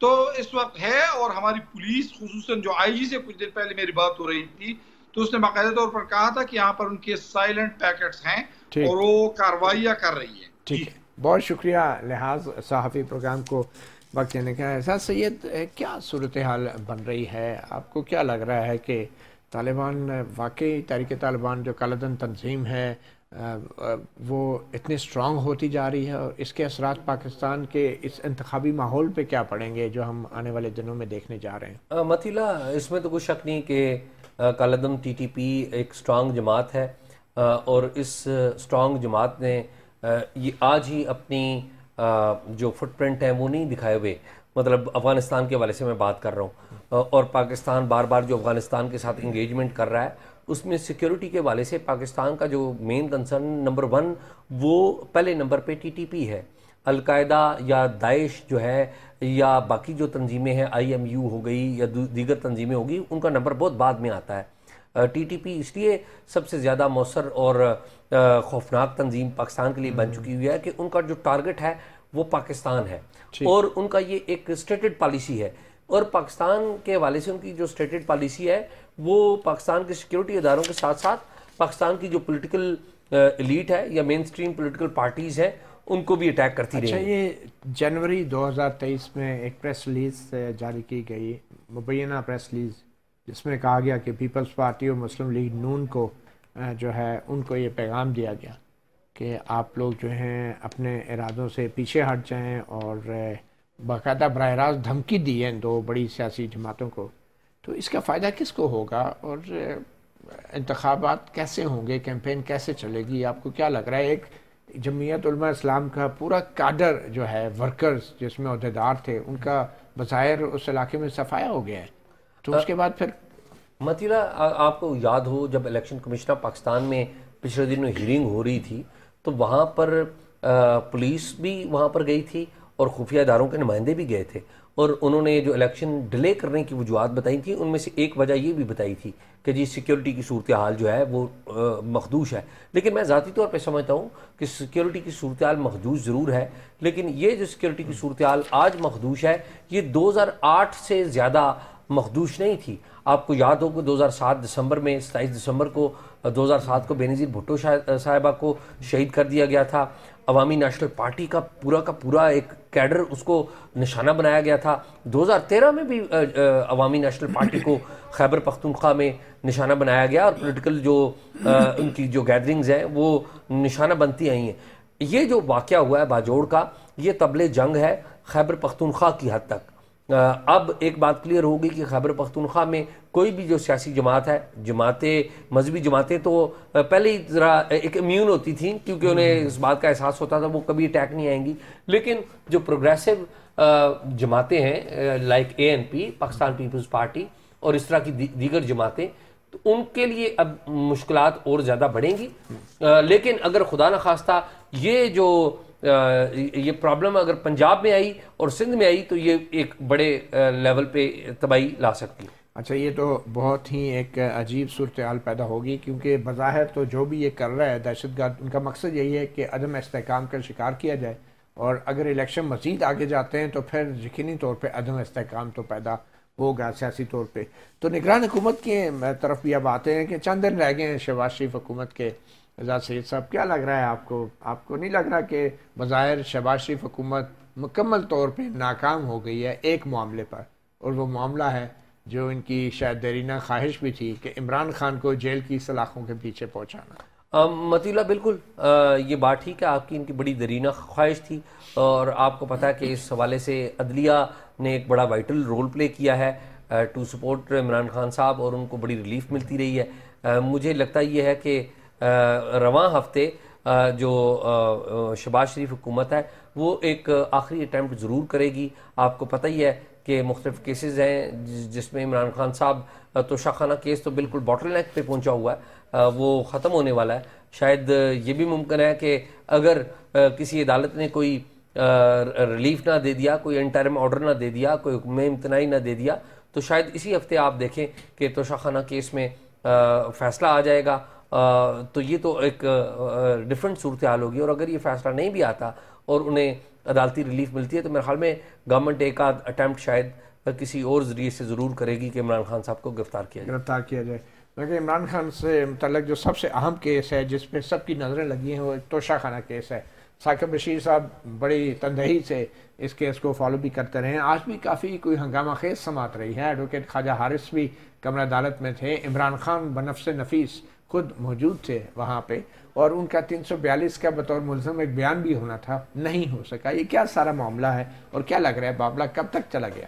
تو اس وقت ہے، اور ہماری پولیس خصوصاً جو آئی جی سے کچھ دن پہلے میری بات ہو رہی تھی تو اس نے باقاعدہ طور پر کہا تھا کہ یہاں پر ان کے سائلنٹ پیکٹس ہیں اور وہ کارروائیاں کر رہی ہیں. ٹھیک ہے، بہت شکریہ لحاظ صحافی پروگرام کو وقت دینے کا. احساس سید، کیا صورتحال بن رہی ہے؟ آپ کو کیا لگ رہا ہے کہ طالبان واقعی تحریک طالبان جو کالعدن تنظیم ہے وہ اتنی اسٹرانگ ہوتی جا رہی ہے، اور اس کے اثرات پاکستان کے اس انتخابی ماحول پہ کیا پڑیں گے جو ہم آنے والے دنوں میں دیکھنے جا رہے ہیں؟ مطیلہ، اس میں تو کوئی شک نہیں کہ کالعدم ٹی ٹی پی ایک اسٹرانگ جماعت ہے، اور اس اسٹرانگ جماعت نے یہ آج ہی اپنی جو فٹ پرنٹ ہیں وہ نہیں دکھائے ہوئے. مطلب افغانستان کے حوالے سے میں بات کر رہا ہوں، اور پاکستان بار بار جو افغانستان کے ساتھ انگیجمنٹ کر رہا ہے اس میں سیکیورٹی کے حوالے سے پاکستان کا جو مین کنسرن نمبر 1 وہ پہلے نمبر پہ ٹی ٹی پی ہے. القاعدہ یا داعش جو ہے یا باقی جو تنظیمیں ہیں، آئی ایم یو ہو گئی یا دیگر تنظیمیں ہوگی، ان کا نمبر بہت بعد میں آتا ہے. ٹی ٹی پی اس لیے سب سے زیادہ مؤثر اور خوفناک تنظیم پاکستان کے لیے بن چکی ہوئی ہے کہ ان کا جو ٹارگٹ ہے وہ پاکستان ہے، اور ان کا یہ ایک اسٹیٹڈ پالیسی ہے. اور پاکستان کے حوالے سے ان کی جو اسٹیٹڈ پالیسی ہے وہ پاکستان کے سیکیورٹی اداروں کے ساتھ ساتھ پاکستان کی جو پولیٹیکل ایلیٹ ہے یا مین سٹریم پولیٹیکل پارٹیز ہیں ان کو بھی اٹیک کرتی رہی. اچھا، یہ جنوری 2023 میں ایک پریس ریلیز جاری کی گئی، مبینہ پریس ریلیز، جس میں کہا گیا کہ پیپلز پارٹی اور مسلم لیگ نون کو جو ہے ان کو یہ پیغام دیا گیا کہ آپ لوگ جو ہیں اپنے ارادوں سے پیچھے ہٹ جائیں، اور باقاعدہ براہ راست دھمکی دی ہے ان 2 بڑی سیاسی جماعتوں کو. تو اس کا فائدہ کس کو ہوگا، اور انتخابات کیسے ہوں گے، کیمپین کیسے چلے گی؟ آپ کو کیا لگ رہا ہے؟ ایک جمعیت علماء اسلام کا پورا کادر جو ہے، ورکرز جس میں عہدیدار تھے، ان کا بظاہر اس علاقے میں صفایا ہو گیا ہے، تو اس کے بعد پھر مطیلہ آپ کو یاد ہو جب الیکشن کمشنر پاکستان میں پچھلے دنوں ہیرنگ ہو رہی تھی تو وہاں پر پولیس بھی وہاں پر گئی تھی اور خفیہ اداروں کے نمائندے بھی گئے تھے، اور انہوں نے جو الیکشن ڈیلے کرنے کی وجوہات بتائی تھی ان میں سے ایک وجہ یہ بھی بتائی تھی کہ جی سیکیورٹی کی صورتحال جو ہے وہ مخدوش ہے. لیکن میں ذاتی طور پہ سمجھتا ہوں کہ سیکیورٹی کی صورتحال مخدوش ضرور ہے، لیکن یہ جو سیکیورٹی کی صورتحال آج مخدوش ہے یہ 2008 سے زیادہ مخدوش نہیں تھی. آپ کو یاد ہو کہ 2007 دسمبر میں 27 دسمبر کو 2007 کو بینظیر بھٹو صاحبہ کو شہید کر دیا گیا تھا. عوامی نیشنل پارٹی کا پورا ایک کیڈر اس کو نشانہ بنایا گیا تھا. 2013 میں بھی عوامی نیشنل پارٹی کو خیبر پختونخوا میں نشانہ بنایا گیا، اور پولیٹیکل جو ان کی جو گیدرنگز ہیں وہ نشانہ بنتی آئی ہیں. یہ جو واقعہ ہوا ہے باجوڑ کا، یہ طبل جنگ ہے خیبر پختونخوا کی حد تک. اب ایک بات کلیئر ہوگی کہ خیبر پختونخوا میں کوئی بھی جو سیاسی جماعت ہے، مذہبی جماعتیں تو پہلے ہی ذرا ایک امیون ہوتی تھیں کیونکہ انہیں اس بات کا احساس ہوتا تھا وہ کبھی اٹیک نہیں آئیں گی. لیکن جو پروگریسو جماعتیں ہیں like A N P, Pakistan Peoples Party, اور اس طرح کی دیگر جماعتیں، تو ان کے لیے اب مشکلات اور زیادہ بڑھیں گی. لیکن اگر خدا نخواستہ یہ پرابلم اگر پنجاب میں آئی اور سندھ میں آئی تو یہ ایک بڑے لیول پہ تباہی لا سکتی ہے. اچھا، یہ تو بہت ہی ایک عجیب صورتحال پیدا ہوگی، کیونکہ بظاہر تو جو بھی یہ کر رہا ہے دہشت گرد، ان کا مقصد یہی ہے کہ عدم استحکام کا شکار کیا جائے، اور اگر الیکشن مزید آگے جاتے ہیں تو پھر یقینی طور پہ عدم استحکام تو پیدا ہوگا سیاسی طور پہ. تو نگران حکومت کی طرف بھی اب آتے ہیں کہ چند دن رہ گئے ہیں شہباز شریف حکومت کے. اعجاز سید صاحب، کیا لگ رہا ہے آپ کو؟ آپ کو نہیں لگ رہا کہ بظاہر شہباز شریف حکومت مکمل طور پہ ناکام ہو گئی ہے ایک معاملے پر، اور وہ معاملہ ہے جو ان کی شاید دیرینہ خواہش بھی تھی کہ عمران خان کو جیل کی سلاخوں کے پیچھے پہنچانا؟ مطیلہ بالکل یہ بات ٹھیک ہے، آپ کی ان کی بڑی دیرینہ خواہش تھی، اور آپ کو پتہ ہے کہ اس حوالے سے عدلیہ نے ایک بڑا وائٹل رول پلے کیا ہے ٹو سپورٹ عمران خان صاحب، اور ان کو بڑی ریلیف ملتی رہی ہے. مجھے لگتا یہ ہے کہ رواں ہفتے جو شہباز شریف حکومت ہے وہ ایک آخری اٹیمپٹ ضرور کرے گی. آپ کو پتہ ہی ہے کہ مختلف کیسز ہیں جس میں عمران خان صاحب تو شاخانہ کیس تو بالکل باٹل نیک پہ پہنچا ہوا ہے، وہ ختم ہونے والا ہے. شاید یہ بھی ممکن ہے کہ اگر کسی عدالت نے کوئی ریلیف نہ دے دیا، کوئی انٹرم آرڈر نہ دے دیا، کوئی حکم امتناعی نہ دے دیا، تو شاید اسی ہفتے آپ دیکھیں کہ توشاخانہ کیس میں فیصلہ آ جائے گا. تو یہ تو ایک ڈیفرنٹ صورتحال ہوگی، اور اگر یہ فیصلہ نہیں بھی آتا اور انہیں عدالتی ریلیف ملتی ہے. تو میرے خیال میں گورنمنٹ ایک آدھ اٹیمپٹ شاید کسی اور ذریعے سے ضرور کرے گی کہ عمران خان صاحب کو گرفتار کیا جائے. لیکن عمران خان سے متعلق جو سب سے اہم کیس ہے جس پہ سب کی نظریں لگی ہیں وہ توشہ خانہ کیس ہے. ثاقب بشیر صاحب بڑی تندہی سے اس کیس کو فالو بھی کرتے رہے ہیں. آج بھی کافی کوئی ہنگامہ خیز سماعت رہی ہے. ایڈوکیٹ خواجہ حارث بھی کمرہ عدالت میں تھے. عمران خان بنفس نفیس خود موجود تھے وہاں پہ اور ان کا 342 کا بطور ملزم ایک بیان بھی ہونا تھا, نہیں ہو سکا. یہ کیا سارا معاملہ ہے اور کیا لگ رہا ہے معاملہ کب تک چلا گیا؟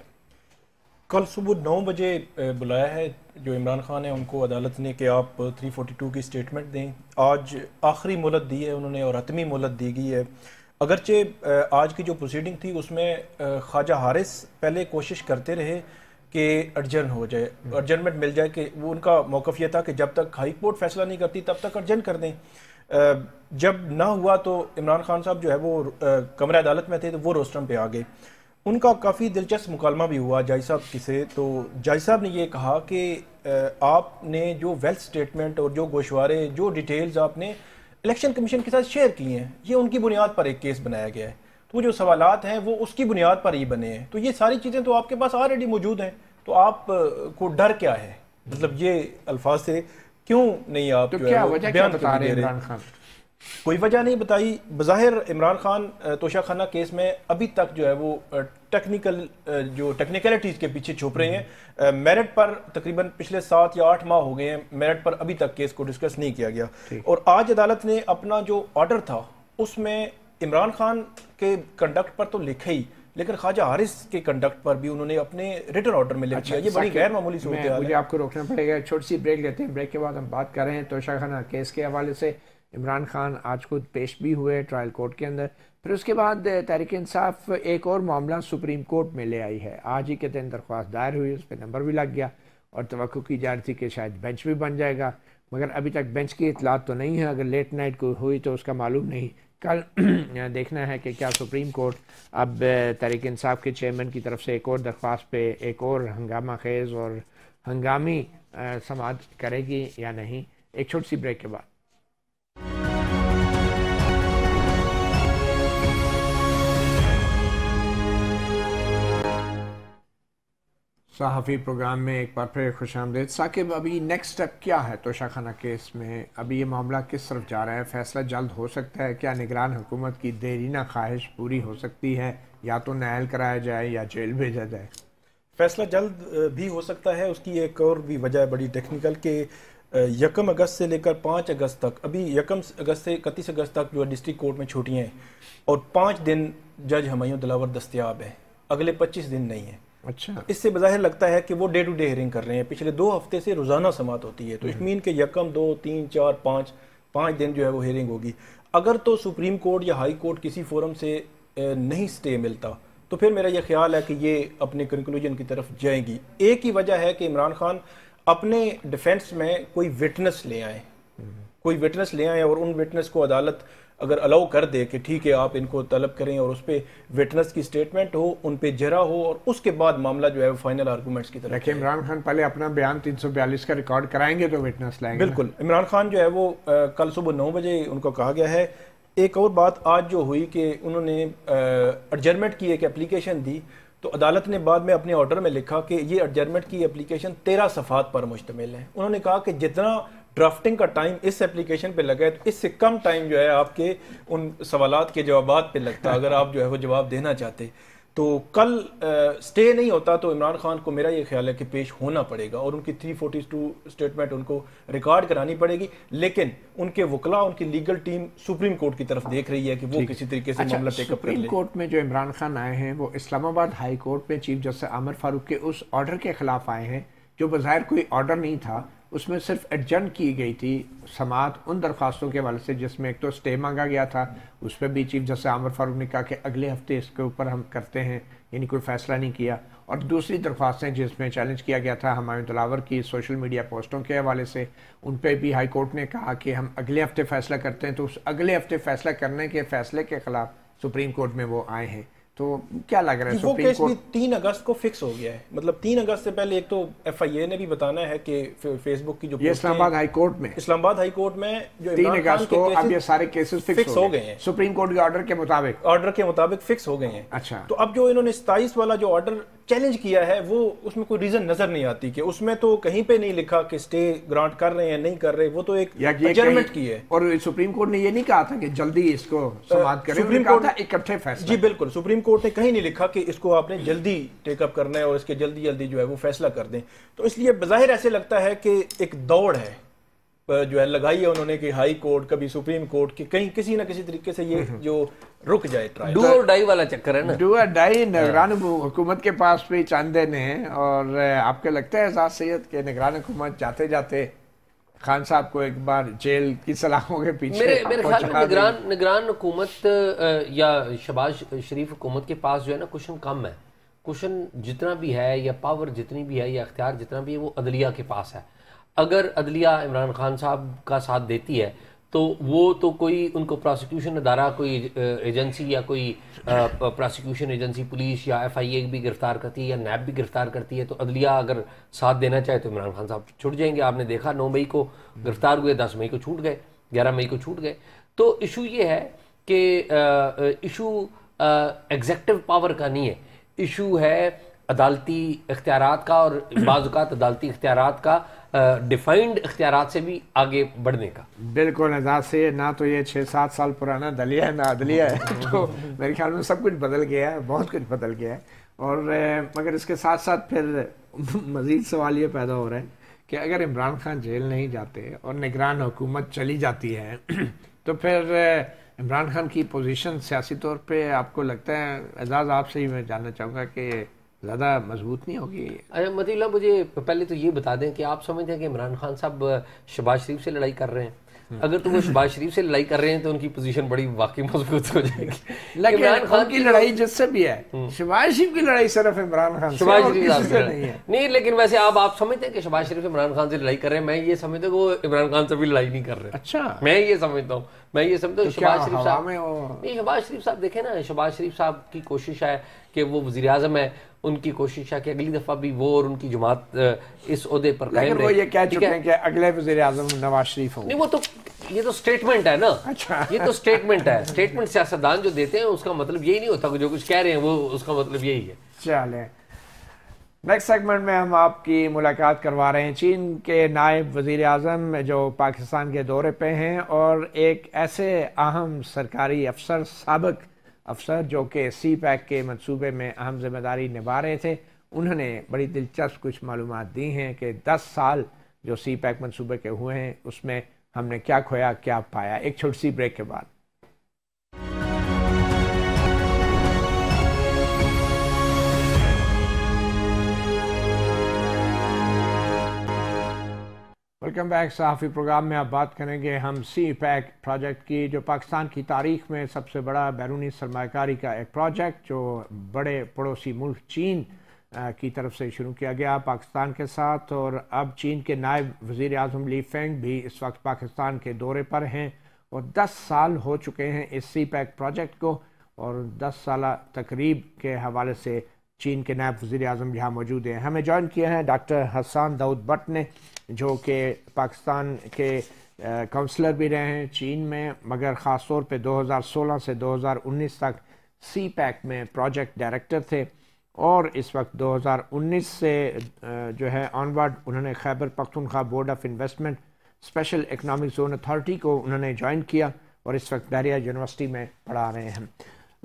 کل صبح 9 بجے بلایا ہے جو عمران خان ہیں ان کو عدالت نے کہ آپ 342 کی سٹیٹمنٹ دیں. آج آخری مہلت دی ہے انہوں نے اور حتمی مہلت دی گئی ہے. اگرچہ آج کی جو پروسیڈنگ تھی اس میں خواجہ حارث پہلے کوشش کرتے رہے کہ ارجن ہو جائے, ارجنمنٹ مل جائے, کہ وہ ان کا موقف یہ تھا کہ جب تک ہائی کورٹ فیصلہ نہیں کرتی تب تک ارجن کر دیں. جب نہ ہوا تو عمران خان صاحب جو ہے وہ کمرہ عدالت میں تھے تو وہ روسٹرم پہ آ گئے. ان کا کافی دلچسپ مکالمہ بھی ہوا جائی صاحب سے. تو جائی صاحب نے یہ کہا کہ آپ نے جو ویلتھ سٹیٹمنٹ اور جو گوشوارے جو ڈیٹیلز آپ نے الیکشن کمیشن کے ساتھ شیئر کی ہیں یہ ان کی بنیاد پر ایک کیس بنایا گیا ہے. تو وہ جو سوالات ہیں وہ اس کی بنیاد پر ہی بنے ہیں. تو یہ ساری چیزیں تو آپ کے پاس آلریڈی موجود ہیں. تو آپ کو ڈر کیا ہے؟ مطلب یہ الفاظ سے کیوں نہیں آپ بیان بتا رہے عمران خان؟ کوئی وجہ نہیں بتائی. بظاہر عمران خان توشہ خانہ کیس میں ابھی تک جو ہے وہ ٹیکنیکلٹیز کے پیچھے چھپ رہے ہیں. میرٹ پر تقریباً پچھلے 7 یا 8 ماہ ہو گئے ہیں, میرٹ پر ابھی تک کیس کو ڈسکس نہیں کیا گیا. اور آج عدالت نے اپنا جو آرڈر تھا اس میں عمران خان کے کنڈکٹ پر تو لکھا ہی, لیکن خواجہ حارث کے کنڈکٹ پر بھی انہوں نے اپنے ریٹن آرڈر میں لکھ دیا. یہ بڑی غیر معمولی صورتحال ہے. مجھے آپ کو روکنا پڑے گا, چھوٹی سی بریک لیتے ہیں. بریک کے بعد ہم بات کر رہے ہیں توشہ خانہ کیس کے حوالے سے. عمران خان آج خود پیش بھی ہوئے ٹرائل کورٹ کے اندر. پھر اس کے بعد تحریک انصاف ایک اور معاملہ سپریم کورٹ میں لے آئی ہے. آج ہی کے دن درخواست دائر ہوئی, اس پہ نمبر بھی لگ گیا اور توقع کی جا رہی تھی کہ شاید بینچ بھی بن جائے گا, مگر ابھی تک بینچ کی اطلاعات تو نہیں ہے. اگر لیٹ نائٹ کو ہوئی تو اس کا معلوم نہیں. کل دیکھنا ہے کہ کیا سپریم کورٹ اب تحریک انصاف کے چیئرمین کی طرف سے ایک اور درخواست پہ ایک اور ہنگامہ خیز اور ہنگامی سماعت کرے گی یا نہیں. ایک چھوٹی سی بریک کے بعد. صحافی پروگرام میں ایک بار پھر خوش آمدید. ثاقب, ابھی نیکسٹ سٹیپ کیا ہے توشہ خانہ کیس میں؟ ابھی یہ معاملہ کس طرف جا رہا ہے؟ فیصلہ جلد ہو سکتا ہے؟ کیا نگران حکومت کی دیرینہ خواہش پوری ہو سکتی ہے, یا تو نائل کرایا جائے یا جیل بھیجا جائے؟ فیصلہ جلد بھی ہو سکتا ہے. اس کی ایک اور بھی وجہ ہے بڑی ٹیکنیکل کہ 1 اگست سے لے کر 5 اگست تک, ابھی 1 اگست سے 31 اگست تک جو ڈسٹرکٹ کورٹ میں چھٹیاں ہیں اور 5 دن جج ہمایوں دلاور دستیاب ہے, اگلے 25 دن نہیں ہیں. اچھا, اس سے بظاہر لگتا ہے کہ وہ ڈے ٹو ڈے ہیئرنگ کر رہے ہیں. پچھلے 2 ہفتے سے روزانہ سماعت ہوتی ہے. تو اٹ مین کہ 1 2 3 4 5 دن جو ہے وہ ہیئرنگ ہوگی. اگر تو سپریم کورٹ یا ہائی کورٹ کسی فورم سے نہیں سٹے ملتا تو پھر میرا یہ خیال ہے کہ یہ اپنے کنکلوژن کی طرف جائیں گی. ایک ہی وجہ ہے کہ عمران خان اپنے ڈیفینس میں کوئی وٹنس لے آئیں اور ان وٹنس کو عدالت اگر الاؤ کر دے کہ ٹھیک ہے آپ ان کو طلب کریں اور اس پہ وٹنس کی سٹیٹمنٹ ہو, ان پہ جرا ہو, اور اس کے بعد معاملہ جو ہے وہ فائنل آرگومنٹس کی طرف. لیکن عمران خان پہلے اپنا بیان 342 کا ریکارڈ کرائیں گے تو وٹنس لائیں گے. بالکل. عمران خان جو ہے وہ کل صبح 9 بجے ان کو کہا گیا ہے. ایک اور بات آج جو ہوئی کہ انہوں نے ایڈجرمنٹ کی ایک اپلیکیشن دی, تو عدالت نے بعد میں اپنے آرڈر میں لکھا کہ یہ ایڈجرمنٹ کی اپلیکیشن 13 صفحات پر مشتمل ہے. انہوں نے کہا کہ جتنا ڈرافٹنگ کا ٹائم اس اپلیکیشن پہ لگا ہے تو اس سے کم ٹائم جو ہے آپ کے ان سوالات کے جوابات پہ لگتا اگر آپ جو ہے وہ جواب دینا چاہتے. تو کل سٹے نہیں ہوتا تو عمران خان کو میرا یہ خیال ہے کہ پیش ہونا پڑے گا اور ان کی 342 سٹیٹمنٹ ان کو ریکارڈ کرانی پڑے گی. لیکن ان کے وکلاء, ان کی لیگل ٹیم سپریم کورٹ کی طرف دیکھ رہی ہے کہ وہ کسی طریقے سے معاملہ ٹیک اپ کر لے. سپریم کورٹ میں جو عمران خان آئے ہیں وہ اسلام آباد ہائی کورٹ میں چیف جسٹس عامر فاروق کے اس آرڈر کے خلاف آئے ہیں جو بظاہر کوئی آرڈر نہیں تھا. اس میں صرف ایڈجن کی گئی تھی سماعت ان درخواستوں کے حوالے سے جس میں ایک تو سٹے مانگا گیا تھا, اس پہ بھی چیف جسٹس عامر فاروق نے کہا کہ اگلے ہفتے اس کے اوپر ہم کرتے ہیں, یعنی کوئی فیصلہ نہیں کیا. اور دوسری درخواستیں جس میں چیلنج کیا گیا تھا ہمایوں دلاور کی سوشل میڈیا پوسٹوں کے حوالے سے, ان پہ بھی ہائی کورٹ نے کہا کہ ہم اگلے ہفتے فیصلہ کرتے ہیں. تو اس اگلے ہفتے فیصلہ کرنے کے فیصلے کے خلاف سپریم کورٹ میں وہ آئے ہیں. تو کیا لگ رہا ہے وہ کیس بھی 3 اگست کو فکس ہو گیا ہے. مطلب 3 اگست سے پہلے ایک تو ایف آئی اے نے بھی بتانا ہے کہ فیس بک کی جو اسلام آباد ہائی کورٹ میں جو 3 اگست کو اب یہ سارے کیسز فکس ہو گئے ہیں سپریم کورٹ کے آرڈر کے مطابق فکس ہو گئے ہیں. اچھا, تو اب جو انہوں نے 27 والا جو آرڈر چیلنج کیا ہے وہ اس میں کوئی ریزن نظر نہیں آتی کہ اس میں تو کہیں پہ نہیں لکھا کہ اسٹے گرانٹ کر رہے ہیں نہیں کر رہے, وہ تو ایک ایڈجرمنٹ کی ہے. اور سپریم کورٹ نے یہ نہیں کہا تھا کہ جلدی اس کو سماعت کریں, سپریم کورٹ نے اکٹھے فیصلہ. جی بالکل, سپریم کورٹ نے کہیں نہیں لکھا کہ اس کو آپ نے جلدی ٹیک اپ کرنا ہے اور اس کے جلدی جو ہے وہ فیصلہ کر دیں. تو اس لیے بظاہر ایسے لگتا ہے کہ ایک دوڑ ہے جو ہے لگائی ہے انہوں نے کہ ہائی کورٹ کبھی سپریم کورٹ کی کہیں کسی نہ کسی طریقے سے یہ جو رک جائے ٹرائل. ڈو اور ڈائی والا چکر ہے نا, ڈو اور ڈائی. نگران حکومت کے پاس بھی چند دن ہیں, اور آپ کو لگتا ہے اعزاز سید کہ نگران حکومت جاتے جاتے خان صاحب کو ایک بار جیل کی سلاخوں کے پیچھے میرے خیال میں نگران حکومت یا شہباز شریف حکومت کے پاس جو ہے نا کوشن کم ہے. کوشن جتنا بھی ہے یا پاور جتنی بھی ہے یا اختیار جتنا بھی ہے وہ عدلیہ کے پاس ہے. اگر عدلیہ عمران خان صاحب کا ساتھ دیتی ہے تو وہ تو کوئی ان کو پراسیکیوشن ادارہ کوئی ایجنسی یا کوئی پراسیکیوشن ایجنسی پولیس یا ایف آئی اے بھی گرفتار کرتی ہے یا نیب بھی گرفتار کرتی ہے, تو عدلیہ اگر ساتھ دینا چاہے تو عمران خان صاحب چھوٹ جائیں گے. آپ نے دیکھا 9 مئی کو گرفتار ہوئے, 10 مئی کو چھوٹ گئے, 11 مئی کو چھوٹ گئے. تو ایشو یہ ہے کہ ایشو ایگزیکٹو پاور کا نہیں ہے, ایشو ہے عدالتی اختیارات کا, اور بعض اوقات عدالتی اختیارات کا ڈیفائنڈ اختیارات سے بھی آگے بڑھنے کا. بالکل اعزاز سے, نہ تو یہ 6-7 سال پرانا دلیہ ہے نہ عدلیہ ہے, تو میرے خیال میں سب کچھ بدل گیا ہے, بہت کچھ بدل گیا ہے. اور مگر اس کے ساتھ ساتھ پھر مزید سوال یہ پیدا ہو رہا ہے کہ اگر عمران خان جیل نہیں جاتے اور نگران حکومت چلی جاتی ہے تو پھر عمران خان کی پوزیشن سیاسی طور پہ آپ کو لگتا ہے, اعزاز آپ سے ہی میں جاننا چاہوں گا, کہ زیادہ مضبوط نہیں ہوگی؟ مطیع اللہ مجھے پہلے تو یہ بتا دیں کہ آپ سمجھتے ہیں کہ عمران خان صاحب شہباز شریف سے لڑائی کر رہے ہیں؟ اگر تو وہ شہباز شریف سے لڑائی کر رہے ہیں تو ان کی پوزیشن بڑی واقعی مضبوط ہو جائے گی. لیکن عمران خان کی لڑائی جس سے بھی ہے, شہباز شریف کی لڑائی صرف عمران خان سے نہیں ہے. نہیں, لیکن ویسے آپ سمجھتے ہیں کہ شہباز شریف عمران خان سے لڑائی کر رہے ہیں؟ میں یہ سمجھتا ہوں کہ وہ عمران خان سے بھی لڑائی نہیں کر رہے. اچھا, میں یہ سمجھتا ہوں شہباز شریف صاحب نہیں, شہباز شریف صاحب دیکھیں نا, شہباز شریف صاحب کی کوشش ہے کہ وہ وزیر اعظم ہے, ان کی کوشش ہے کہ اگلی دفعہ بھی وہ اور ان کی جماعت اس عہدے پر قائم رہے. وہ یہ کہہ چکے ہیں کہ اگلے وزیر اعظم نواز شریف ہوں. نہیں, وہ تو یہ تو سٹیٹمنٹ ہے نا. اچھا, یہ تو سٹیٹمنٹ ہے. سٹیٹمنٹ سیاستدان جو دیتے ہیں اس کا مطلب یہی نہیں ہوتا کہ جو کچھ کہہ رہے ہیں وہ اس کا مطلب یہی ہے. چلیں نیکسٹ سیگمنٹ میں ہم آپ کی ملاقات کروا رہے ہیں چین کے نائب وزیر اعظم جو پاکستان کے دورے پہ ہیں, اور ایک ایسے اہم سرکاری افسر, سابق افسر جو کہ سی پیک کے منصوبے میں اہم ذمہ داری نبھا رہے تھے. انہوں نے بڑی دلچسپ کچھ معلومات دی ہیں کہ 10 سال جو سی پیک منصوبے کے ہوئے ہیں اس میں ہم نے کیا کھویا کیا پایا. ایک چھوٹی سی بریک کے بعد. Welcome back. صحافی پروگرام میں آپ بات کریں گے ہم سی پیک پروجیکٹ کی, جو پاکستان کی تاریخ میں سب سے بڑا بیرونی سرمایہ کاری کا ایک پروجیکٹ جو بڑے پڑوسی ملک چین کی طرف سے شروع کیا گیا پاکستان کے ساتھ. اور اب چین کے نائب وزیر اعظم لی فینگ بھی اس وقت پاکستان کے دورے پر ہیں, اور 10 سال ہو چکے ہیں اس سی پیک پروجیکٹ کو, اور 10 سالہ تقریب کے حوالے سے چین کے نائب وزیر اعظم یہاں موجود ہیں. ہمیں جوائن کیا ہے ڈاکٹر حسان داؤد بٹ نے, جو کہ پاکستان کے کونسلر بھی رہے ہیں چین میں, مگر خاص طور پہ 2016 سے 2019 تک سی پیک میں پروجیکٹ ڈائریکٹر تھے, اور اس وقت 2019 سے جو ہے آنورڈ انہوں نے Khyber Pakhtunkhwa board of investment special economic zone authority کو انہوں نے جوائن کیا, اور اس وقت بحریہ یونیورسٹی میں پڑھا رہے ہیں.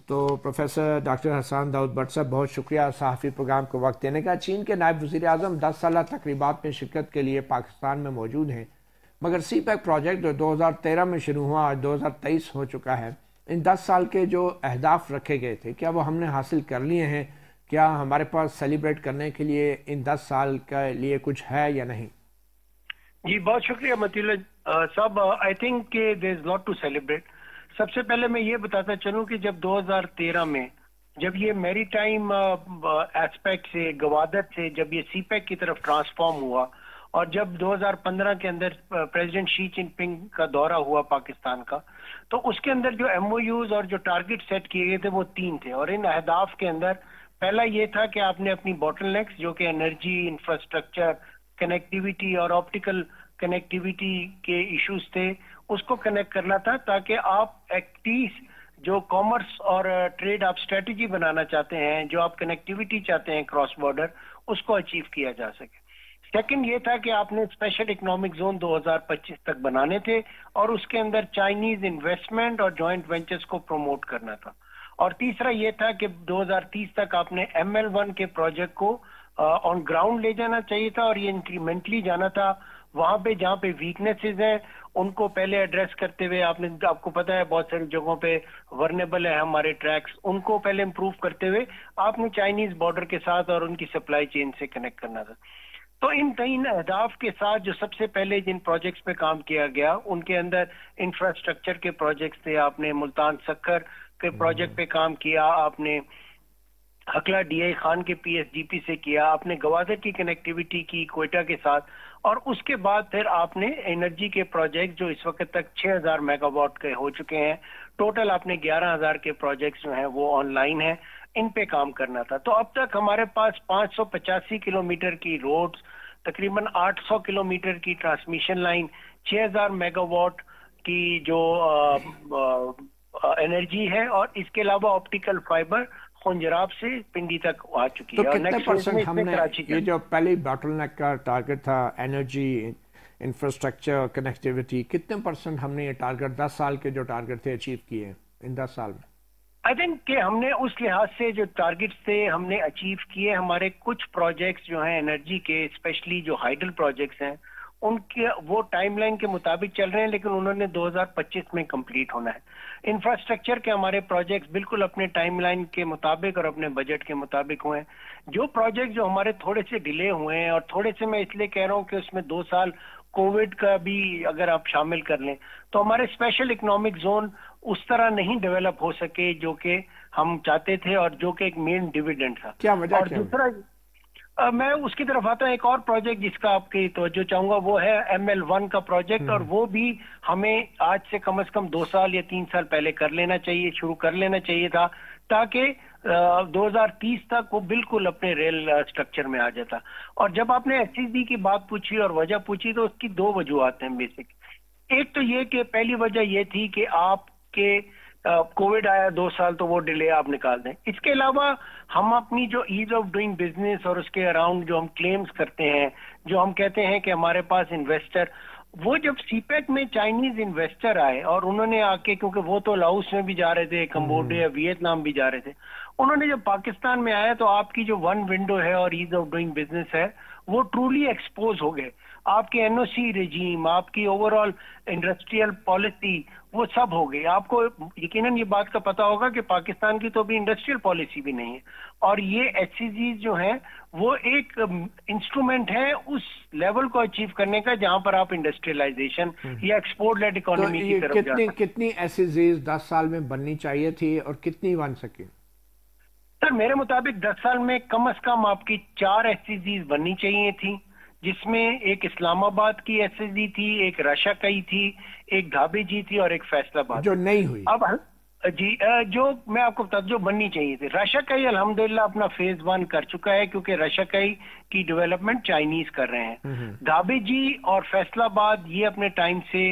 تو پروفیسر ڈاکٹر حسان داؤد بٹ صاحب بہت شکریہ صحافی پروگرام کو وقت دینے کا. چین کے نائب وزیر اعظم 10 سالہ تقریبات میں شرکت کے لیے پاکستان میں موجود ہیں, مگر سی پیک پروجیکٹ جو 2013 میں شروع ہوا اور 2023 ہو چکا ہے, ان 10 سال کے جو اہداف رکھے گئے تھے کیا وہ ہم نے حاصل کر لیے ہیں؟ کیا ہمارے پاس سیلیبریٹ کرنے کے لیے ان 10 سال کے لیے کچھ ہے یا نہیں؟ جی بہت شکریہ مطیع اللہ صاحب. آئی تھنک کہ دیر از لاٹ ٹو سیلیبریٹ. سب سے پہلے میں یہ بتاتا چلوں کہ جب 2013 میں جب یہ میری ٹائم ایسپیکٹ سے گوادت سے جب یہ سی پیک کی طرف ٹرانسفارم ہوا اور جب 2015 کے اندر پریزیڈنٹ شی جن پنگ کا دورہ ہوا پاکستان کا، تو اس کے اندر جو ایم او یوز اور جو ٹارگٹ سیٹ کیے گئے تھے وہ 3 تھے، اور ان اہداف کے اندر پہلا یہ تھا کہ آپ نے اپنی باٹل نیکس جو کہ انرجی، انفراسٹرکچر، کنیکٹیویٹی اور آپٹیکل کنیکٹیویٹی کے ایشوز تھے، اس کو کنیکٹ کرنا تھا تاکہ آپ ایکٹیس جو کامرس اور ٹریڈ آپ اسٹریٹجی بنانا چاہتے ہیں، جو آپ کنیکٹیویٹی چاہتے ہیں کراس بارڈر، اس کو اچیو کیا جا سکے۔ سیکنڈ یہ تھا کہ آپ نے اسپیشل اکنامک زون 2025 تک بنانے تھے اور اس کے اندر چائنیز انویسٹمنٹ اور جوائنٹ وینچرز کو پروموٹ کرنا تھا، اور تیسرا یہ تھا کہ 2030 تک آپ نے ML1 کے پروجیکٹ کو آن گراؤنڈ لے جانا چاہیے تھا، اور یہ انکریمنٹلی جانا تھا، وہاں پہ جہاں پہ ویکنیسز ہیں ان کو پہلے ایڈریس کرتے ہوئے، آپ کو پتا ہے بہت ساری جگہوں پہ ورنیبل ہے ہمارے ٹریکس، ان کو پہلے امپروو کرتے ہوئے آپ نے چائنیز بارڈر کے ساتھ اور ان کی سپلائی چین سے کنیکٹ کرنا تھا۔ تو ان 3 اہداف کے ساتھ جو سب سے پہلے جن پروجیکٹس پہ کام کیا گیا ان کے اندر انفراسٹرکچر کے پروجیکٹس تھے، آپ نے ملتان سکر کے پروجیکٹ پہ کام کیا، آپ نے ہکلا ڈی آئی خان کے PSDP سے کیا، آپ نے گوادر کی کنیکٹیویٹی کی کوئٹہ کے ساتھ، اور اس کے بعد پھر آپ نے انرجی کے پروجیکٹ جو اس وقت تک 6000 میگا واٹ کے ہو چکے ہیں، ٹوٹل آپ نے 11000 کے پروجیکٹس جو ہیں وہ آن لائن ہیں، ان پہ کام کرنا تھا۔ تو اب تک ہمارے پاس 585 کلومیٹر کی روڈز، تقریباً 800 کلومیٹر کی ٹرانسمیشن لائن، 6000 میگا واٹ کی جو انرجی ہے، اور اس کے علاوہ آپٹیکل فائبر خنجراب سے پنڈی تک آ چکی تو ہے، اور کتنے نیکسٹ فیز میں پرسنٹ اس ہم میں نے کراچی یہ جو پہلی باٹل نیک کا ٹارگٹ تھا انرجی، انفراسٹرکچر، کنیکٹیویٹی، کتنے پرسنٹ ہم نے یہ ٹارگٹ 10 سال کے جو ٹارگٹ تھے اچیو کیے ان 10 سال میں؟ آئی تھنک کہ ہم نے اس لحاظ سے جو ٹارگٹس تھے ہم نے اچیو کیے۔ ہمارے کچھ پروجیکٹس جو ہیں انرجی کے، اسپیشلی جو ہائیڈل پروجیکٹس ہیں، ان کے وہ ٹائم لائن کے مطابق چل رہے ہیں، لیکن انہوں نے 2025 میں کمپلیٹ ہونا ہے۔ انفراسٹرکچر کے ہمارے پروجیکٹس بالکل اپنے ٹائم لائن کے مطابق اور اپنے بجٹ کے مطابق ہوئے ہیں۔ جو پروجیکٹ جو ہمارے تھوڑے سے ڈیلے ہوئے ہیں، اور تھوڑے سے میں اس لیے کہہ رہا ہوں کہ اس میں 2 سال کووڈ کا بھی اگر آپ شامل کر لیں، تو ہمارے اسپیشل اکنامک زون اس طرح نہیں ڈیولپ ہو سکے جو کہ ہم چاہتے تھے، اور جو کہ ایک مین ڈیویڈنڈ تھا۔ کیا وجہ اور کیا دوسرا میں اس کی طرف آتا ہوں، ایک اور پروجیکٹ جس کا آپ کی توجہ چاہوں گا وہ ہے ML1 کا پروجیکٹ، اور وہ بھی ہمیں آج سے کم از کم 2 سال یا 3 سال پہلے کر لینا چاہیے، شروع کر لینا چاہیے تھا، تاکہ 2030 تک وہ بالکل اپنے ریل سٹرکچر میں آ جاتا۔ اور جب آپ نے SCD کی بات پوچھی اور وجہ پوچھی، تو اس کی 2 وجوہات ہیں بیسک۔ ایک تو یہ کہ پہلی وجہ یہ تھی کہ آپ کے کووڈ آیا 2 سال تو وہ ڈیلے آپ نکال دیں۔ اس کے علاوہ ہم اپنی جو ایز آف ڈوئنگ بزنس اور اس کے اراؤنڈ جو ہم کلیمز کرتے ہیں، جو ہم کہتے ہیں کہ ہمارے پاس انویسٹر، وہ جب سی پیک میں چائنیز انویسٹر آئے اور انہوں نے آ کے، کیونکہ وہ تو لاؤس میں بھی جا رہے تھے، کمبوڈیا، ویتنام بھی جا رہے تھے، انہوں نے جب پاکستان میں آیا تو آپ کی جو 1 ونڈو ہے اور ایز آف ڈوئنگ بزنس ہے وہ ٹرولی ایکسپوز ہو گئے۔ آپ کے NOC رجیم، آپ کی اوور آل انڈسٹریل پالیسی، وہ سب ہو گئی۔ آپ کو یقیناً یہ بات کا پتا ہوگا کہ پاکستان کی تو ابھی انڈسٹریل پالیسی بھی نہیں ہے، اور یہ HCGs جو ہیں وہ ایک انسٹرومنٹ ہے اس لیول کو اچیو کرنے کا جہاں پر آپ انڈسٹریلائزیشن یا ایکسپورٹ لیڈ اکانومی کی طرف جا سکتے۔ کتنی SCGs 10 سال میں بننی چاہیے تھی اور کتنی بن سکی؟ سر میرے مطابق 10 سال میں کم از کم آپ کی 4 SCGs بننی چاہیے تھی، جس میں ایک اسلام آباد کی SCG تھی، ایک راشا کئی تھی، ایک دھابے جی تھی، اور ایک فیصل آباد جو نہیں ہوئی۔ اب جی جو میں آپ کو بتا دوں جو بننی چاہیے تھی، راشا کئی الحمدللہ اپنا فیز 1 کر چکا ہے، کیونکہ راشا کئی کی ڈیولپمنٹ چائنیز کر رہے ہیں۔ دھابے جی اور فیصل آباد یہ اپنے ٹائم سے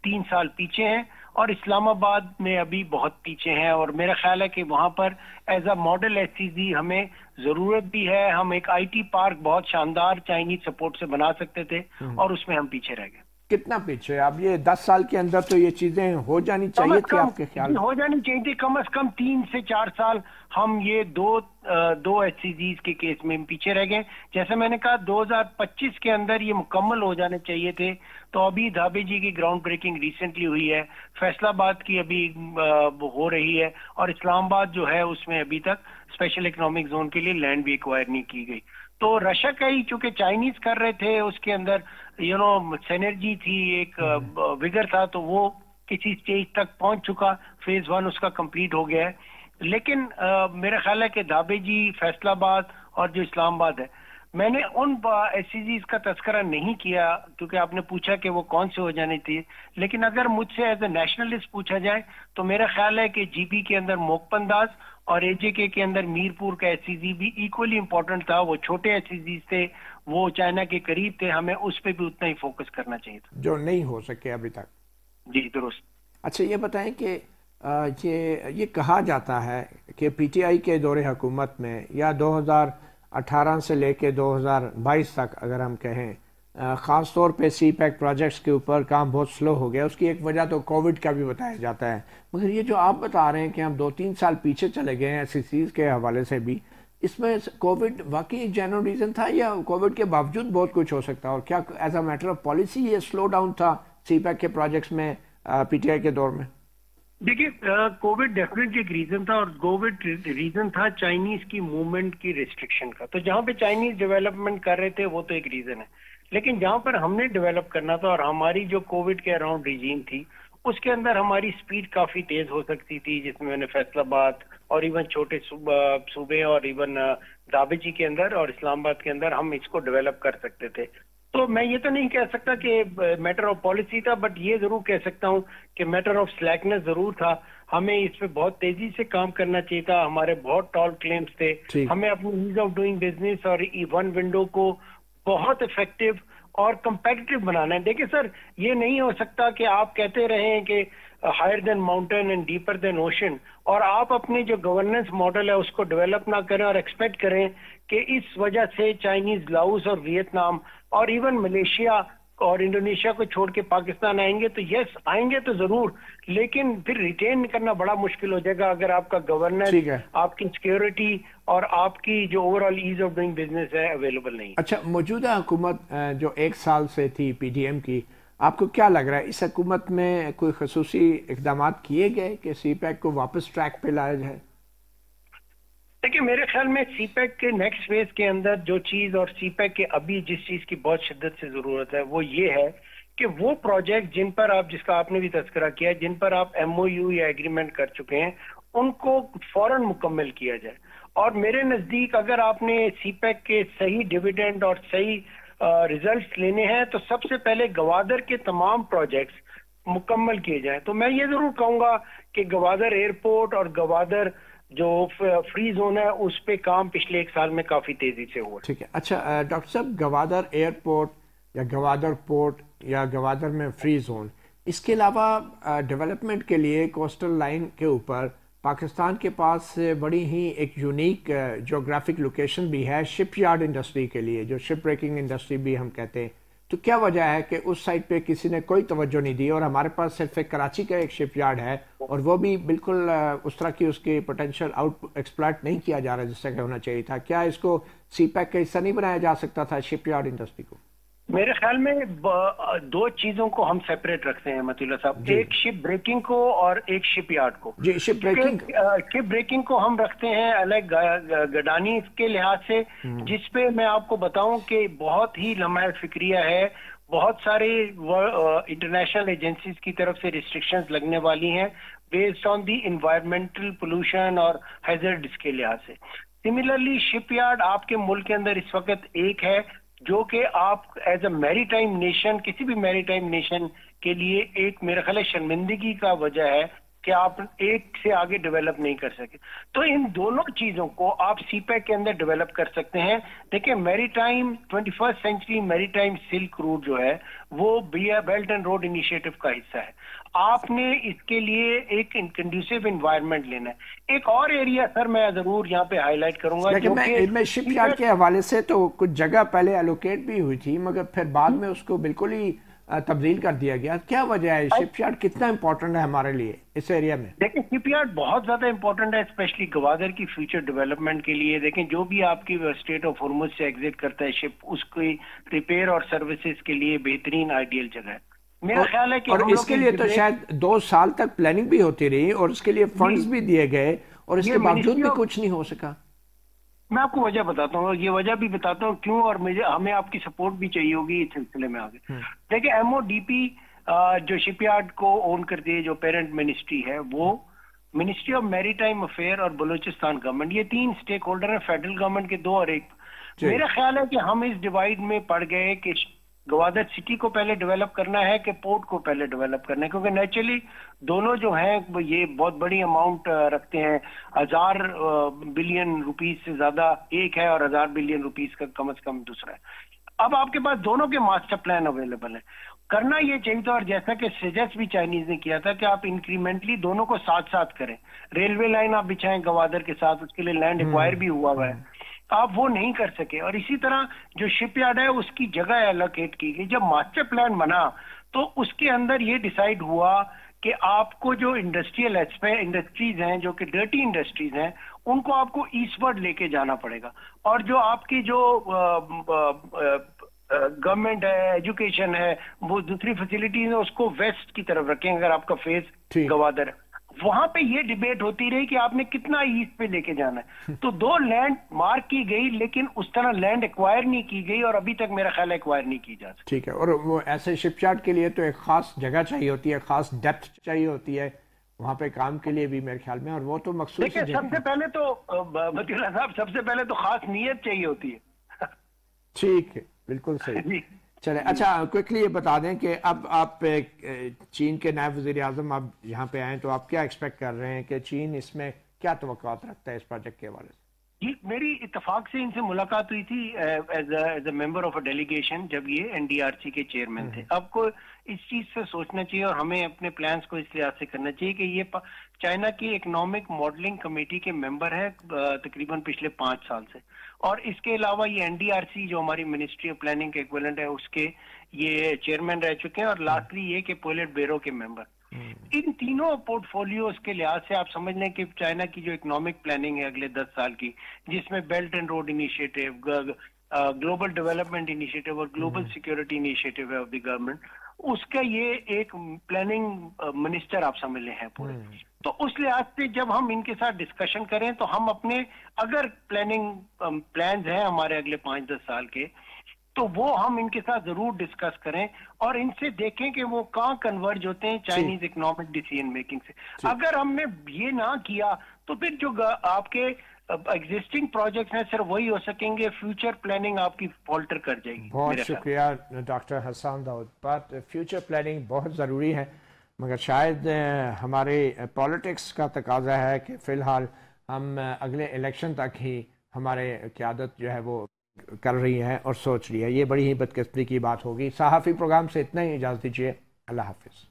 3 سال پیچھے ہیں، اور اسلام آباد میں ابھی بہت پیچھے ہیں، اور میرا خیال ہے کہ وہاں پر ایز اے ماڈل SCG ہمیں ضرورت بھی ہے۔ ہم ایک IT پارک بہت شاندار چائنیز سپورٹ سے بنا سکتے تھے، اور اس میں ہم پیچھے رہ گئے۔ کتنا پیچھے؟ اب یہ 10 سال کے اندر تو یہ چیزیں ہو جانی چاہیے تھی آپ کے خیال میں؟ ہو جانی چاہیے تھی، کم از کم 3 سے 4 سال ہم یہ دو SCGs کے کیس میں پیچھے رہ گئے۔ جیسے میں نے کہا 2025 کے اندر یہ مکمل ہو جانے چاہیے تھے، تو ابھی دھابے جی کی گراؤنڈ بریکنگ ریسنٹلی ہوئی ہے، فیصل آباد کی ابھی ہو رہی ہے، اور اسلام آباد جو ہے اس میں ابھی تک اسپیشل اکنامک زون کے لیے لینڈ بھی ایکوائر نہیں کی گئی۔ تو رشا کئی چونکہ چائنیز کر رہے تھے، اس کے اندر سینرجی تھی، ایک وگر تھا، تو وہ کسی اسٹیج تک پہنچ چکا، فیز 1 اس کا کمپلیٹ ہو گیا ہے۔ لیکن میرا خیال ہے کہ دھابے جی، فیصل آباد اور جو اسلام آباد ہے، میں نے ان SCGs کا تذکرہ نہیں کیا کیونکہ آپ نے پوچھا کہ وہ کون سے ہو جانے تھے، لیکن اگر مجھ سے ایز اے نیشنلسٹ پوچھا جائے تو میرا خیال ہے کہ GP کے اندر موکپنداز اور AJK کے اندر میرپور کا SCG بھی ایکولی امپورٹنٹ تھا. وہ چھوٹے SCGs تھے، وہ چائنا کے قریب تھے، ہمیں اس پہ بھی اتنا ہی فوکس کرنا چاہیے تھا جو نہیں ہو سکے ابھی تک. جی درست. اچھا یہ بتائیں کہ یہ کہا جاتا ہے کہ PTI کے دور حکومت میں یا 2018 سے لے کے 2022 تک اگر ہم کہیں خاص طور پہ CPEC پروجیکٹس کے اوپر کام بہت سلو ہو گیا. اس کی ایک وجہ تو کووڈ کا بھی بتایا جاتا ہے، مگر یہ جو آپ بتا رہے ہیں کہ ہم 2-3 سال پیچھے چلے گئے ہیں SCCs کے حوالے سے بھی، اس میں کووڈ واقعی جینوین ریزن تھا یا کووڈ کے باوجود بہت کچھ ہو سکتا ہے؟ اور کیا as a matter of policy یہ سلو ڈاؤن تھا CPEC کے پروجیکٹس میں PTI کے دور میں؟ دیکھیے کووڈ ڈیفینیٹلی ایک ریزن تھا، اور کووڈ ریزن تھا چائنیز کی موومنٹ کی ریسٹرکشن کا. تو جہاں پہ چائنیز ڈیولپمنٹ کر رہے تھے وہ تو ایک ریزن ہے، لیکن جہاں پر ہم نے ڈیولپ کرنا تھا اور ہماری جو کووڈ کے اراؤنڈ ریجیم تھی اس کے اندر ہماری سپیڈ کافی تیز ہو سکتی تھی، جس میں نے فیصل آباد اور ایون چھوٹے صوبے اور ایون دابچی کے اندر اور اسلام آباد کے اندر ہم اس کو ڈیولپ کر سکتے تھے. تو میں یہ تو نہیں کہہ سکتا کہ میٹر آف پالیسی تھا، بٹ یہ ضرور کہہ سکتا ہوں کہ میٹر آف سلیکنس ضرور تھا. ہمیں اس پہ بہت تیزی سے کام کرنا چاہیے تھا. ہمارے بہت ٹال کلیمز تھے، ہمیں اپنی ایز آف ڈوئنگ بزنس اور ون ونڈو کو بہت افیکٹو اور کمپیٹیٹو بنانا ہے. دیکھیں سر، یہ نہیں ہو سکتا کہ آپ کہتے رہیں کہ higher than mountain and deeper than ocean, اور آپ اپنے جو گورننس ماڈل ہے اس کو ڈیولپ نہ کریں اور ایکسپیکٹ کریں کہ اس وجہ سے چائنیز لاؤس اور ویتنام اور ایون ملیشیا اور انڈونیشیا کو چھوڑ کے پاکستان آئیں گے. تو یس آئیں گے تو ضرور، لیکن پھر ریٹین کرنا بڑا مشکل ہو جائے گا اگر آپ کا گورننس، آپ کی سیکیورٹی اور آپ کی جو over all as of doing business ہے اویلیبل نہیں. اچھا، موجودہ حکومت جو 1 سال سے تھی PDM کی، آپ کو کیا لگ رہا ہے اس حکومت میں کوئی خصوصی اقدامات کیے گئے کہ CPEC کو واپس ٹریک پہ لایا جائے؟ دیکھیں میرے خیال میں CPEC کے نیکسٹ فیز کے اندر جو چیز، اور CPEC کے ابھی جس چیز کی بہت شدت سے ضرورت ہے وہ یہ ہے کہ وہ پروجیکٹ جن پر آپ، جس کا آپ نے بھی تذکرہ کیا، جن پر آپ MOU یا ایگریمنٹ کر چکے ہیں ان کو فوراً مکمل کیا جائے. اور میرے نزدیک اگر آپ نے CPEC کے صحیح ڈیویڈنڈ اور صحیح ریزلٹس لینے ہیں تو سب سے پہلے گوادر کے تمام پروجیکٹس مکمل کیے جائیں. تو میں یہ ضرور کہوں گا کہ گوادر ایئرپورٹ اور گوادر جو فری زون ہے اس پہ کام پچھلے 1 سال میں کافی تیزی سے ہوا. ٹھیک ہے. اچھا ڈاکٹر صاحب، گوادر ایئرپورٹ یا گوادر پورٹ یا گوادر میں فری زون، اس کے علاوہ ڈیولپمنٹ کے لیے کوسٹل لائن کے اوپر پاکستان کے پاس بڑی ہی ایک یونیک جیوگرافک لوکیشن بھی ہے شپ یارڈ انڈسٹری کے لیے، جو شپ بریکنگ انڈسٹری بھی ہم کہتے ہیں. تو کیا وجہ ہے کہ اس سائٹ پہ کسی نے کوئی توجہ نہیں دی، اور ہمارے پاس صرف ایک کراچی کا ایک شپ یارڈ ہے اور وہ بھی بالکل اس طرح کی اس کی پوٹینشیل آؤٹ ایکسپلائٹ نہیں کیا جا رہا جس سے کہ ہونا چاہیے تھا؟ کیا اس کو CPEC کا حصہ نہیں بنایا جا سکتا تھا شپ یارڈ انڈسٹری کو؟ میرے خیال میں 2 چیزوں کو ہم سیپریٹ رکھتے ہیں مطیع اللہ صاحب، ایک شپ بریکنگ کو اور ایک شپ یارڈ کو. جی، شپ بریکنگ کو ہم رکھتے ہیں الگ گڈانی کے لحاظ سے، جس پہ میں آپ کو بتاؤں کہ بہت ہی لمحہ فکریہ ہے. بہت سارے انٹرنیشنل ایجنسیز کی طرف سے ریسٹرکشنز لگنے والی ہیں based on the environmental pollution اور ہیزرڈز کے لحاظ سے. سملرلی شپ یارڈ آپ کے ملک کے اندر اس وقت ایک ہے جو کہ آپ ایز اے میری ٹائم نیشن، کسی بھی میری ٹائم نیشن کے لیے ایک میرا خیال ہے شرمندگی کا وجہ ہے کہ آپ ایک سے آگے ڈیولپ نہیں کر سکے. تو ان دونوں چیزوں کو آپ CPEC کے اندر ڈیولپ کر سکتے ہیں. دیکھیں میری ٹائم 21st سینچری میری ٹائم سلک روٹ جو ہے وہ بیلٹ اینڈ روڈ انیشیٹو کا حصہ ہے. آپ نے اس کے لیے ایک کنڈیوسیو انوائرمنٹ لینا ہے. ایک اور ایریا سر میں ضرور یہاں پہ ہائی لائٹ کروں گا، میں شپ یارڈ کے حوالے سے تو کچھ جگہ پہلے الوکیٹ بھی ہوئی تھی مگر پھر بعد میں اس کو بالکل ہی تبدیل کر دیا گیا. کیا وجہ ہے؟ شپ یارڈ کتنا امپورٹنٹ ہے ہمارے لیے اس ایریا میں؟ دیکھیں شپ یارڈ بہت زیادہ امپورٹنٹ ہے اسپیشلی گوادر کی فیوچر ڈیولپمنٹ کے لیے. دیکھیں جو بھی آپ کی اسٹیٹ آف ہرمز سے ایگزٹ کرتا ہے شپ، اس کی ریپیئر اور سروسز کے لیے بہترین آئیڈیل جگہ ہے. میرا خیال ہے کہ اور اس کے لیے تو شاید 2 سال تک پلاننگ بھی ہوتی رہی اور اس کے لیے فنڈز بھی دیے گئے اور اس کے باوجود بھی کچھ نہیں ہو سکا. میں آپ کو وجہ بتاتا ہوں، یہ وجہ بھی بتاتا ہوں کیوں، اور ہمیں آپ کی سپورٹ بھی چاہیے ہوگی اس سلسلے میں آگے. دیکھیں MODP جو شپ یارڈ کو اون کرتی ہے، جو پیرنٹ منسٹری ہے، وہ منسٹری آف میری ٹائم افیئر اور بلوچستان گورنمنٹ، یہ 3 اسٹیک ہولڈر ہیں، فیڈرل گورنمنٹ کے 2 اور ایک میرا خیال ہے کہ ہم اس ڈیوائڈ میں پڑ گئے کہ گوادر سٹی کو پہلے ڈیولپ کرنا ہے کہ پورٹ کو پہلے ڈیولپ کرنا ہے، کیونکہ نیچرلی دونوں جو ہیں یہ بہت بڑی اماؤنٹ رکھتے ہیں، 1000 بلین روپیز سے زیادہ ایک ہے اور 1000 بلین روپیز کا کم از کم دوسرا ہے۔ اب آپ کے پاس دونوں کے ماسٹر پلان اویلیبل ہیں، کرنا یہ چاہیے تھا، اور جیسا کہ سجیسٹ بھی چائنیز نے کیا تھا کہ آپ انکریمنٹلی دونوں کو ساتھ ساتھ کریں، ریلوے لائن آپ بچھائیں گوادر کے ساتھ، اس کے لیے لینڈ ایکوائر بھی ہوا ہے، آپ وہ نہیں کر سکے، اور اسی طرح جو شپ یارڈ ہے اس کی جگہ الوکیٹ کی گئی۔ جب ماسٹر پلان بنا تو اس کے اندر یہ ڈیسائیڈ ہوا کہ آپ کو جو انڈسٹریز ہیں جو کہ ڈرٹی انڈسٹریز ہیں ان کو آپ کو ایسٹ ورڈ لے کے جانا پڑے گا، اور جو آپ کی جو گورنمنٹ ہے، ایجوکیشن ہے، وہ دوسری فیسلٹیز ہیں اس کو ویسٹ کی طرف رکھیں اگر آپ کا فیس گوادر ہے۔ وہاں پہ یہ ڈیبیٹ ہوتی رہی کہ آپ نے کتنا ایسٹ پہ لے کے جانا ہے، تو 2 لینڈ مارک کی گئی لیکن اس طرح لینڈ ایکوائر نہیں کی گئی، اور ابھی تک میرا خیال ہے ایکوائر نہیں کی جا سکتی۔ ٹھیک ہے، اور وہ ایسے شپ یارڈ کے لیے تو ایک خاص جگہ چاہیے ہوتی ہے، خاص ڈیپتھ چاہیے ہوتی ہے وہاں پہ کام کے لیے بھی میرے خیال میں، اور وہ تو مخصوص دیکھیں سب سے پہلے تو مطیع اللہ صاحب سب سے پہلے تو خاص نیت چاہیے ہوتی ہے۔ ٹھیک ہے، بالکل صحیح۔ چلیں اچھا کوئکلی یہ بتا دیں کہ اب آپ چین کے نائب وزیر اعظم آپ یہاں پہ آئیں تو آپ کیا ایکسپیکٹ کر رہے ہیں کہ چین اس میں کیا توقعات رکھتا ہے اس پروجیکٹ کے حوالے سے؟ جی میری اتفاق سے ان سے ملاقات ہوئی تھی as a member of a delegation جب یہ NDRC کے چیئرمین تھے۔ اب کو اس چیز سے سوچنا چاہیے اور ہمیں اپنے پلانز کو اس لحاظ سے کرنا چاہیے کہ یہ چائنا کی اکنامک ماڈلنگ کمیٹی کے ممبر ہے تقریباً پچھلے 5 سال سے، اور اس کے علاوہ یہ NDRC جو ہماری منسٹری آف پلاننگ کے ایکویلنٹ ہے اس کے یہ چیئرمین رہ چکے ہیں، اور لاسٹلی یہ کہ پولٹ بیورو کے ممبر۔ ان تینوں پورٹ فولیوز کے لحاظ سے آپ سمجھ لیں کہ چائنا کی جو اکنامک پلاننگ ہے اگلے 10 سال کی، جس میں belt and road initiative, global development initiative اور گلوبل سیکیورٹی انیشیٹو ہے آف دی گورنمنٹ، اس کا یہ ایک پلاننگ منسٹر آپ سمجھ لیں ہیں پورے۔ تو اس لحاظ سے جب ہم ان کے ساتھ ڈسکشن کریں تو ہم اپنے اگر پلاننگ پلانز ہیں ہمارے اگلے 5-10 سال کے، تو وہ ہم ان کے ساتھ ضرور ڈسکس کریں اور ان سے دیکھیں کہ وہ کہاں کنورج ہوتے ہیں چائنیز اکنامک ڈیسیژن میکنگ سے۔ اگر ہم نے یہ نہ کیا تو پھر جو آپ کے ایگزسٹنگ پروجیکٹس ہیں صرف وہی ہو سکیں گے، فیوچر پلاننگ آپ کی فالٹر کر جائے گی۔ بہت شکریہ ڈاکٹر حسان داؤد۔ بات فیوچر پلاننگ بہت ضروری ہے، مگر شاید ہمارے پالیٹکس کا تقاضا ہے کہ فی الحال ہم اگلے الیکشن تک ہی ہمارے قیادت جو ہے وہ کر رہی ہے اور سوچ رہی ہے۔ یہ بڑی ہی بدقسمتی کی بات ہوگی۔ صحافی پروگرام سے اتنا ہی، اجازت دیجیے، اللہ حافظ۔